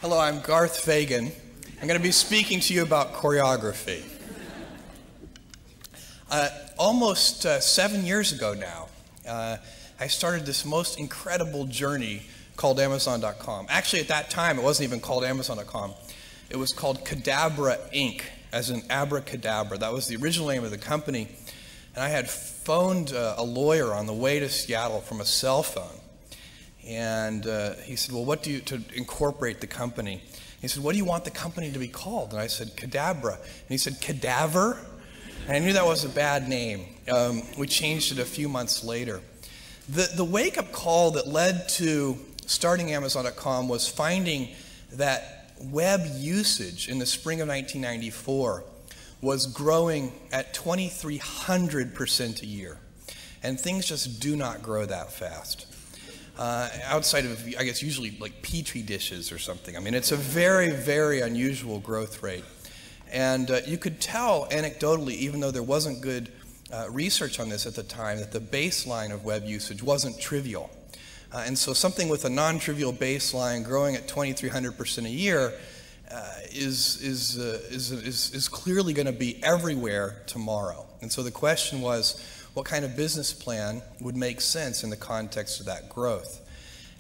Hello, I'm Garth Fagan. I'm going to be speaking to you about choreography. Almost 7 years ago now, I started this most incredible journey called Amazon.com. Actually, at that time, it wasn't even called Amazon.com. It was called Cadabra Inc., as in abracadabra. That was the original name of the company. And I had phoned a lawyer on the way to Seattle from a cell phone. And he said, well, what do you, to incorporate the company? He said, what do you want the company to be called? And I said, Cadabra. And he said, Cadaver? And I knew that was a bad name. We changed it a few months later. The wake-up call that led to starting Amazon.com was finding that web usage in the spring of 1994 was growing at 2,300% a year. And things just do not grow that fast. Outside of, I guess, usually like Petri dishes or something. I mean, it's a very, very unusual growth rate. And you could tell anecdotally, even though there wasn't good research on this at the time, that the baseline of web usage wasn't trivial. And so something with a non-trivial baseline growing at 2,300% a year is clearly going to be everywhere tomorrow. And so the question was, what kind of business plan would make sense in the context of that growth?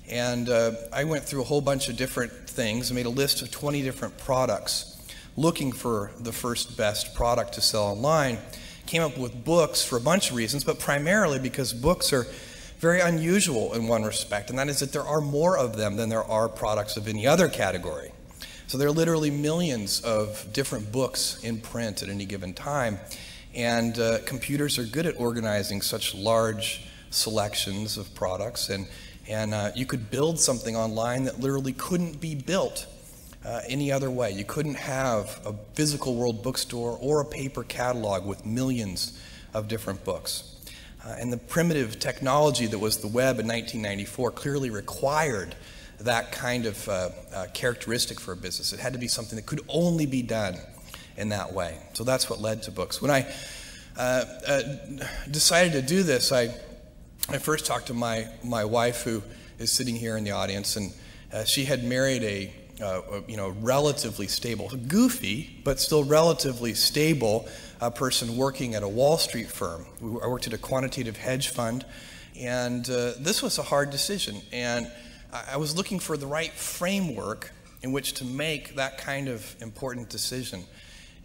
And I went through a whole bunch of different things. I made a list of 20 different products, looking for the first best product to sell online. Came up with books for a bunch of reasons, but primarily because books are very unusual in one respect, and that is that there are more of them than there are products of any other category. So there are literally millions of different books in print at any given time. And computers are good at organizing such large selections of products, and you could build something online that literally couldn't be built any other way. You couldn't have a physical world bookstore or a paper catalog with millions of different books. And the primitive technology that was the web in 1994 clearly required that kind of characteristic for a business. It had to be something that could only be done in that way. So that's what led to books. When I decided to do this, I first talked to my wife, who is sitting here in the audience, and she had married a relatively stable, goofy, but still relatively stable person working at a Wall Street firm. I worked at a quantitative hedge fund, and this was a hard decision. And I was looking for the right framework in which to make that kind of important decision.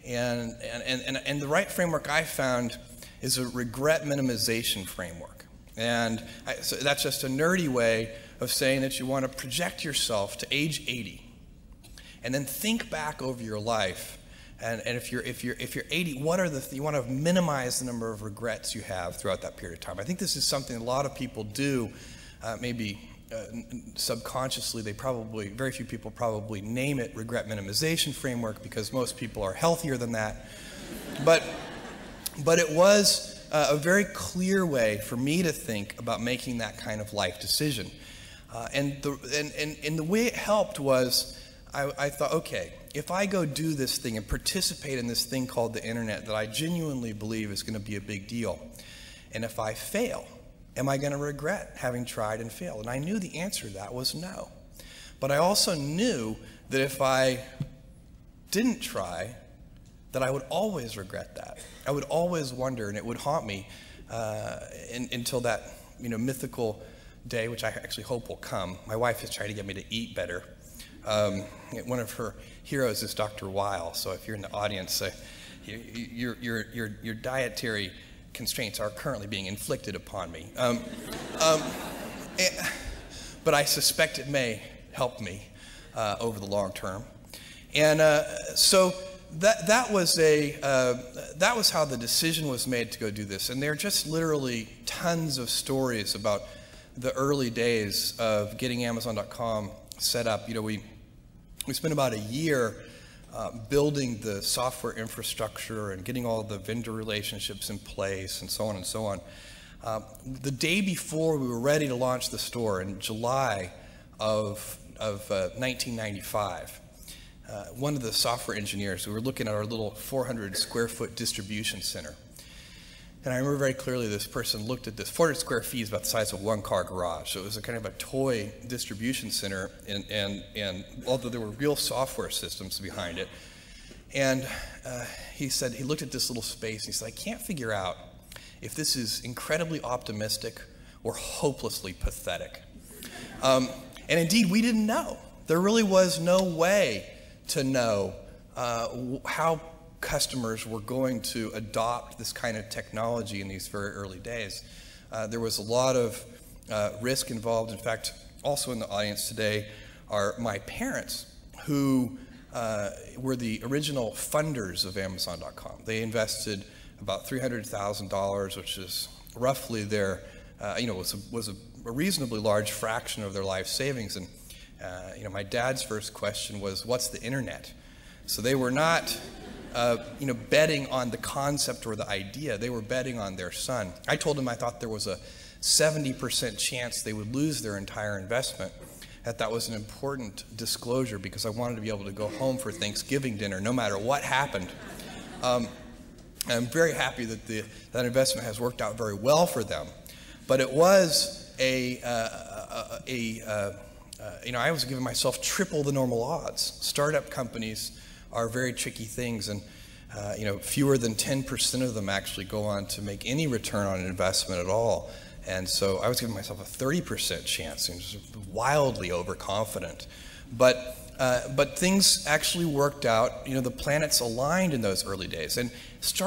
And the right framework I found is a regret minimization framework. And so that's just a nerdy way of saying that you want to project yourself to age 80 and then think back over your life. And if you're 80, what are you want to minimize the number of regrets you have throughout that period of time. I think this is something a lot of people do, maybe subconsciously. Very few people probably name it regret minimization framework because most people are healthier than that. But it was a very clear way for me to think about making that kind of life decision. And the way it helped was I thought, okay, if I go do this thing and participate in this thing called the internet that I genuinely believe is going to be a big deal, and if I fail, am I going to regret having tried and failed? And I knew the answer to that was no. But I also knew that if I didn't try, that I would always regret that. I would always wonder, and it would haunt me until that mythical day, which I actually hope will come. My wife is trying to get me to eat better. One of her heroes is Dr. Weil, so if you're in the audience, your dietary constraints are currently being inflicted upon me. But I suspect it may help me over the long term. And so that was how the decision was made to go do this. And there are just literally tons of stories about the early days of getting Amazon.com set up. We spent about a year building the software infrastructure and getting all the vendor relationships in place and so on and so on. The day before we were ready to launch the store in July of 1995, one of the software engineers, we were looking at our little 400 square foot distribution center. And I remember very clearly this person looked at this. 400 square feet is about the size of one car garage. So it was a kind of a toy distribution center, and although there were real software systems behind it. And he said, he looked at this little space, and he said, I can't figure out if this is incredibly optimistic or hopelessly pathetic. And indeed, we didn't know. There really was no way to know how customers were going to adopt this kind of technology in these very early days. There was a lot of risk involved. In fact, also in the audience today are my parents, who were the original funders of Amazon.com. They invested about $300,000, which is roughly their, was a reasonably large fraction of their life savings. And my dad's first question was, "What's the internet?" So they were not betting on the concept or the idea. They were betting on their son. I told him I thought there was a 70% chance they would lose their entire investment. That was an important disclosure because I wanted to be able to go home for Thanksgiving dinner no matter what happened. I'm very happy that that investment has worked out very well for them. But it was I was giving myself triple the normal odds. Startup companies are very tricky things, and fewer than 10% of them actually go on to make any return on an investment at all. And so I was giving myself a 30% chance, and just wildly overconfident. But things actually worked out. The planets aligned in those early days, and starting